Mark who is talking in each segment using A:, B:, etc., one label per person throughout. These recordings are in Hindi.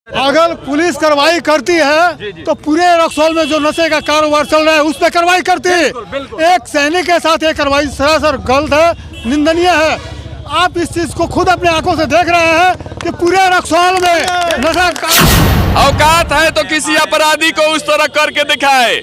A: अगर पुलिस कार्रवाई करती है तो पूरे रक्सौल में जो नशे का कारोबार चल रहा है उस पर कार्रवाई करती है। एक सैनिक के साथ ये कार्रवाई सरासर गलत है, निंदनीय है। आप इस चीज को खुद अपने आंखों से देख रहे हैं कि पूरे रक्सौल में नशा का
B: औकात है तो किसी अपराधी को उस तरह करके दिखाए।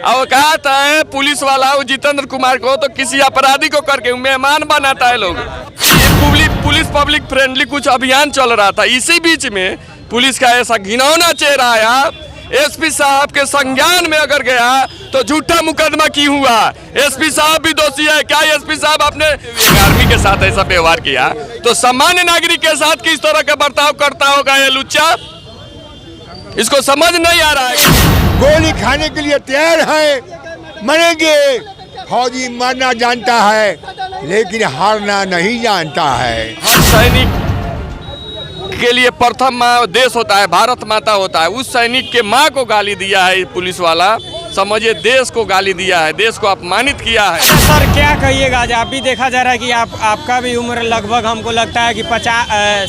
B: औकात है पुलिस वाला जितेंद्र कुमार को तो किसी अपराधी को करके मेहमान बनाता है लोग। ये पुलिस पब्लिक फ्रेंडली कुछ अभियान चल रहा था, इसी बीच में पुलिस का ऐसा घिनौना चेहरा आया। एसपी साहब के संज्ञान में अगर गया तो झूठा मुकदमा क्यों हुआ? एसपी साहब भी दोषी है क्या? एसपी साहब आपने आर्मी के साथ ऐसा व्यवहार किया तो सामान्य नागरिक के साथ किस तरह का बर्ताव करता होगा ये लुच्चा? इसको समझ नहीं आ रहा है।
C: गोली खाने के लिए तैयार है, मरेंगे। फौजी मरना जानता है लेकिन हारना नहीं जानता है।
B: हर सैनिक के लिए प्रथम माँ देश होता है, भारत माता होता है। उस सैनिक के माँ को गाली दिया है पुलिस वाला, समझिए देश को गाली दिया है, देश को अपमानित किया है।
D: सर क्या कहिएगा, आज आप भी देखा जा रहा है कि आपका भी उम्र लगभग हमको लगता है कि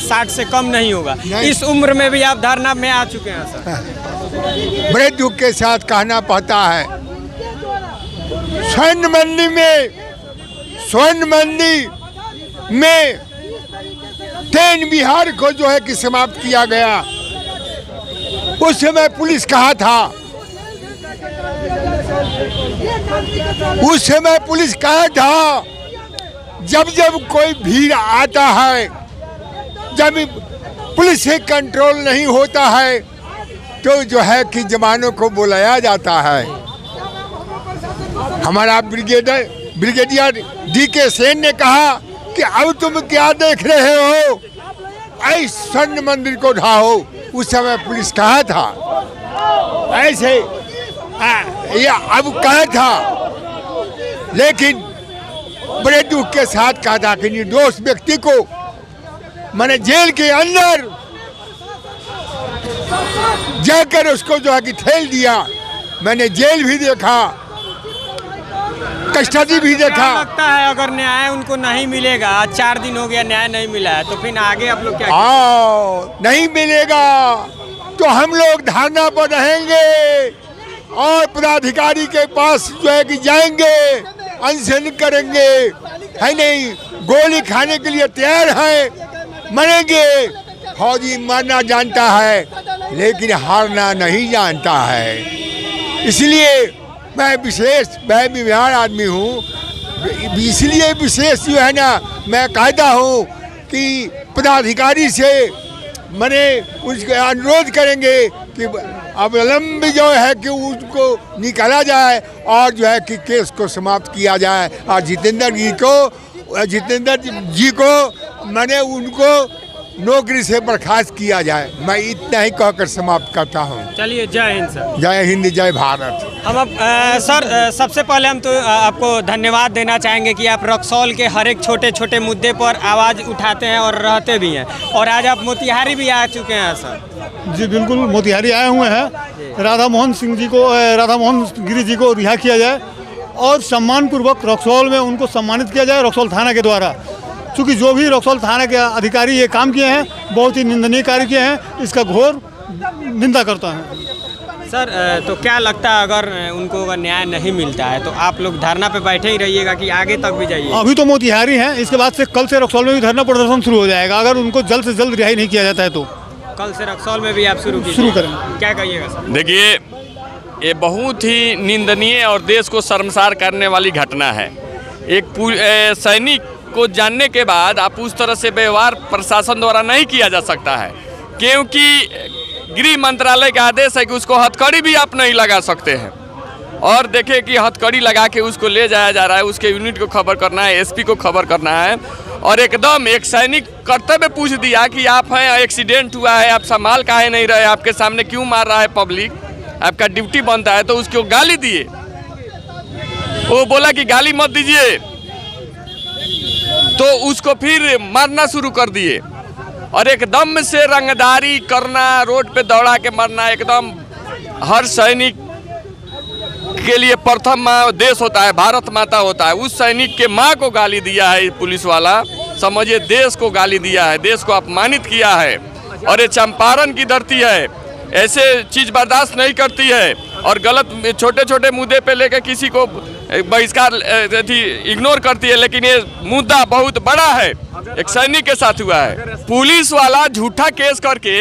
D: 60 से कम नहीं होगा। इस उम्र में भी आप धरना में आ चुके हैं सर।
C: बड़े दुख के साथ कहना पड़ता है, स्वर्ण मंडी में ट्रेन बिहार को जो है कि समाप्त किया गया। उस समय पुलिस कहा था, जब कोई भीड़ आता है, जब पुलिस से कंट्रोल नहीं होता है तो जो है कि जवानों को बुलाया जाता है। हमारा ब्रिगेडियर DK सेन ने कहा कि अब तुम क्या देख रहे हो, ऐ स्वर्ण मंदिर को ढाओ। उस समय पुलिस कहा था ऐसे या अब कहा था, लेकिन बड़े दुख के साथ कहा था कि निर्दोष व्यक्ति को मैंने जेल के अंदर जाकर उसको जो है कि ठेल दिया। मैंने जेल भी देखा, कस्टडी भी देखा।
D: लगता है अगर न्याय उनको नहीं मिलेगा, आज 4 दिन हो गया न्याय नहीं मिला है, तो फिर आगे आप लोग क्या
C: नहीं मिलेगा तो हम लोग धरना पर रहेंगे और पदाधिकारी के पास जो है कि जाएंगे, अनशन करेंगे। है नहीं, गोली खाने के लिए तैयार है, मरेंगे। फौजी मरना जानता है लेकिन हारना नहीं जानता है। इसलिए मैं बिहार आदमी हूँ, इसलिए विशेष जो है ना मैं कहता हूँ कि पदाधिकारी से मैंने उसके अनुरोध करेंगे कि अवलंबी जो है कि उसको निकाला जाए और जो है कि केस को समाप्त किया जाए। और जितेंद्र जी को मैंने उनको नौकरी से बर्खास्त किया जाए। मैं इतना ही कहकर समाप्त करता हूँ।
D: चलिए, जय हिंद सर।
C: जय हिंद, जय भारत।
D: हम अब सर सबसे पहले हम तो आपको धन्यवाद देना चाहेंगे कि आप रक्सौल के हर एक छोटे छोटे मुद्दे पर आवाज़ उठाते हैं और रहते भी हैं, और आज आप मोतिहारी भी आ चुके हैं सर।
A: जी बिल्कुल, मोतिहारी आए हुए हैं। राधा मोहन गिरी जी को रिहा किया जाए और सम्मानपूर्वक रक्सौल में उनको सम्मानित किया जाए रक्सौल थाना के द्वारा। क्योंकि जो भी रक्सौल थाना के अधिकारी ये काम किए हैं बहुत ही निंदनीय कार्य किए हैं, इसका घोर निंदा करता है।
D: सर तो क्या लगता है अगर उनको अगर न्याय नहीं मिलता है तो आप लोग धरना पे बैठे ही रहिएगा कि आगे तक भी जाइए?
A: अभी तो मोतिहारी हैं, इसके बाद से कल से रक्सौल में भी धरना प्रदर्शन शुरू हो जाएगा। अगर उनको जल्द से जल्द रिहाई नहीं किया जाता है तो
D: कल से रक्सौल में भी आप शुरू करें, क्या कहिएगा सर?
B: देखिए, ये बहुत ही निंदनीय और देश को शर्मसार करने वाली घटना है। एक सैनिक को जानने के बाद आप उस तरह से व्यवहार प्रशासन द्वारा नहीं किया जा सकता है, क्योंकि गृह मंत्रालय का आदेश है कि उसको हथकड़ी भी आप नहीं लगा सकते हैं। और देखें कि हथकड़ी लगा के उसको ले जाया जा रहा है, उसके यूनिट को खबर करना है, एसपी को खबर करना है। और एकदम एक सैनिक कर्तव्य पूछ दिया कि आप हैं, एक्सीडेंट हुआ है, आप संभाल काहे नहीं रहे, आपके सामने क्यों मार रहा है पब्लिक, आपका ड्यूटी बनता है। तो उसको गाली दिए, वो बोला कि गाली मत दीजिए, तो उसको फिर मारना शुरू कर दिए। और एकदम से रंगदारी करना, रोड पे दौड़ा के मरना। एकदम हर सैनिक के लिए प्रथम माँ देश होता है, भारत माता होता है। उस सैनिक के माँ को गाली दिया है पुलिस वाला, समझिए देश को गाली दिया है, देश को अपमानित किया है। और ये चंपारण की धरती है, ऐसे चीज़ बर्दाश्त नहीं करती है और गलत छोटे छोटे मुद्दे पे लेकर किसी को बहिष्कार इग्नोर करती है। लेकिन ये मुद्दा बहुत बड़ा है, एक सैनिक के साथ हुआ है। पुलिस वाला झूठा केस करके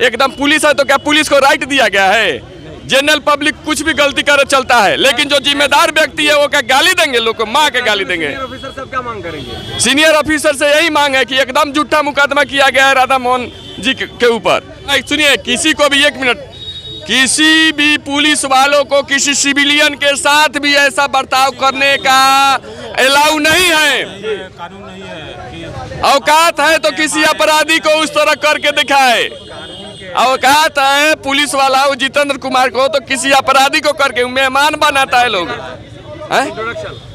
B: एकदम पुलिस है तो क्या पुलिस को राइट दिया गया है? जनरल पब्लिक कुछ भी गलती करे चलता है, लेकिन जो जिम्मेदार व्यक्ति है वो क्या गाली देंगे? लोग को माँ के गाली देंगे?
D: ऑफिसर सब क्या मांग करेंगे?
B: सीनियर ऑफिसर से यही मांग है कि एकदम झूठा मुकदमा किया गया है राधा मोहन जी के ऊपर। सुनिए, किसी को भी, एक मिनट, किसी भी पुलिस वालों को किसी सिविलियन के साथ भी ऐसा बर्ताव करने का अलाउ नहीं है। औकात है तो किसी अपराधी को उस तरह करके दिखाए। औकात है पुलिस वाला जितेंद्र कुमार को तो किसी अपराधी को करके मेहमान बनाता है लोग।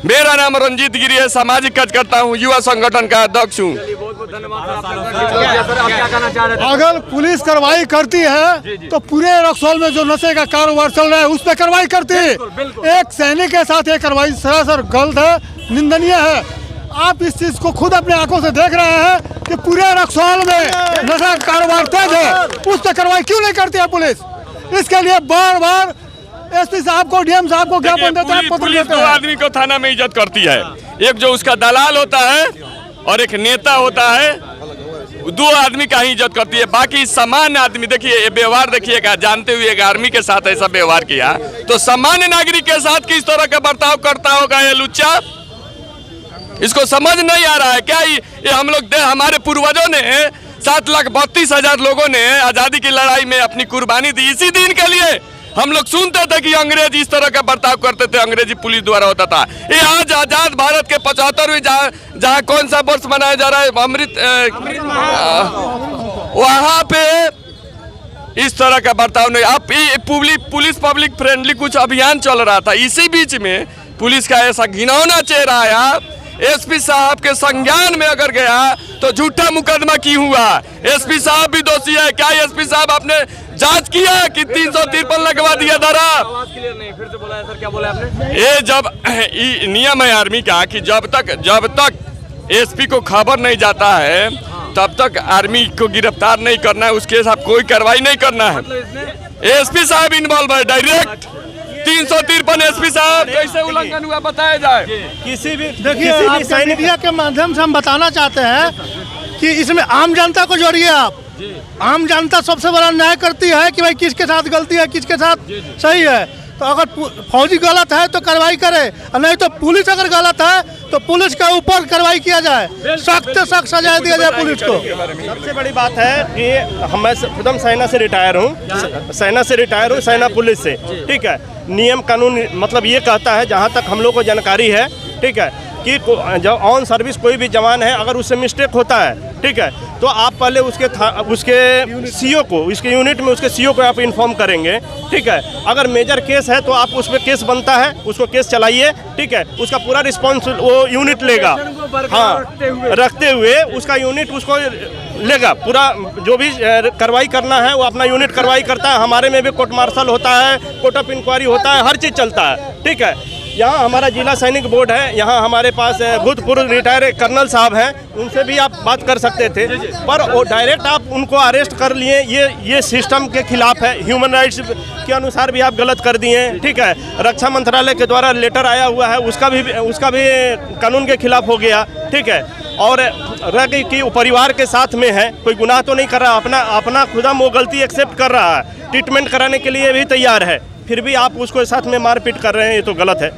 B: मेरा नाम रंजीत गिरी है, सामाजिक कार्यकर्ता हूँ, युवा संगठन का अध्यक्ष हूँ।
A: अगर पुलिस कार्रवाई करती है तो पूरे रक्सौल में जो नशे का कारोबार चल रहा है उस पर कार्रवाई करती है। एक सैनिक के साथ ये कार्रवाई सरासर गलत है, निंदनीय है। आप इस चीज को खुद अपने आंखों से देख रहे हैं कि पूरे रक्सौल में नशा का कारोबार तेज है, उस पर कार्रवाई क्यों नहीं करती है पुलिस? इसके लिए बार बार एसपी साहब को, डीएम साहब को ज्ञापन देते हैं।
B: पुलिस दो आदमी को थाना में इज्जत करती है, एक जो उसका दलाल होता है और एक नेता होता है, दो आदमी का ही इज्जत करती है। बाकी सामान्य आदमी, देखिए ये व्यवहार देखिएगा, जानते हुए एक आर्मी के साथ ऐसा व्यवहार किया तो सामान्य नागरिक के साथ किस तरह का बर्ताव करता होगा ये लुच्चा? इसको समझ नहीं आ रहा है क्या? ये हम लोग हमारे पूर्वजों ने 7,32,000 लोगों ने आज़ादी की लड़ाई में अपनी कुर्बानी दी। इसी दिन के लिए हम लोग सुनते थे कि अंग्रेज इस तरह का बर्ताव करते थे, अंग्रेजी पुलिस द्वारा होता था। ये आज आजाद भारत के 75वें जहाँ कौन सा वर्ष मनाया जा रहा है, अमृत वहाँ पे इस तरह का बर्ताव नहीं। अब पुलिस पब्लिक फ्रेंडली कुछ अभियान चल रहा था, इसी बीच में पुलिस का ऐसा घिनौना चेहरा आया। एसपी साहब के संज्ञान में अगर गया तो झूठा मुकदमा क्यों हुआ? एसपी साहब भी दोषी है क्या? एसपी साहब आपने जांच किया कि 353 लगवा दिया धारा?
D: क्लियर नहीं, फिर से बोला है सर, क्या बोला आपने?
B: ये जब नियम है आर्मी का कि जब तक एसपी को खबर नहीं जाता है तब तक आर्मी को गिरफ्तार नहीं करना है, उसके साथ कोई कार्रवाई नहीं करना है। एसपी साहब इन्वॉल्व है डायरेक्ट। 353 एसपी साहब कैसे उल्लंघन हुआ बताया जाए?
E: किसी भी देखिए, मीडिया के माध्यम से हम बताना चाहते हैं कि इसमें आम जनता को जोड़िए आप। आम जनता सबसे बड़ा न्याय करती है कि भाई किसके साथ गलती है, किसके साथ सही है। तो अगर फौजी गलत है तो कार्रवाई करे, और नहीं तो पुलिस अगर गलत है तो पुलिस के ऊपर कार्रवाई किया जाए, सख्त से सख्त सजा दिया जाए पुलिस को। सबसे बड़ी बात है कि मैं खुदम सेना से रिटायर हूँ, सेना पुलिस से, ठीक है। नियम कानून मतलब ये कहता है, जहाँ तक हम लोग को जानकारी है, ठीक है, कि जब ऑन सर्विस कोई भी जवान है अगर उससे मिस्टेक होता है, ठीक है, तो आप पहले उसके सीओ को, इसके यूनिट में उसके सीओ को आप इन्फॉर्म करेंगे, ठीक है। अगर मेजर केस है तो आप उस पर केस बनता है, उसको केस चलाइए, ठीक है। उसका पूरा रिस्पॉन्स वो यूनिट लेगा, हाँ, रखते हुए उसका यूनिट उसको लेगा। पूरा जो भी कार्रवाई करना है वो अपना यूनिट कार्रवाई करता है। हमारे में भी कोर्ट मार्शल होता है, कोर्ट ऑफ इंक्वायरी होता है, हर चीज़ चलता है, ठीक है। यहाँ हमारा जिला सैनिक बोर्ड है, यहाँ हमारे पास भूतपूर्व रिटायर कर्नल साहब हैं, उनसे भी आप बात कर सकते थे, पर वो डायरेक्ट आप उनको अरेस्ट कर लिए, ये सिस्टम के खिलाफ है। ह्यूमन राइट्स के अनुसार भी आप गलत कर दिए, ठीक है। रक्षा मंत्रालय के द्वारा लेटर आया हुआ है, उसका भी कानून के खिलाफ हो गया, ठीक है। और रह गई कि परिवार के साथ में है, कोई गुनाह तो नहीं कर रहा, अपना खुदा वो गलती एक्सेप्ट कर रहा है, ट्रीटमेंट कराने के लिए भी तैयार है, फिर भी आप उसको साथ में मारपीट कर रहे हैं, ये तो गलत है।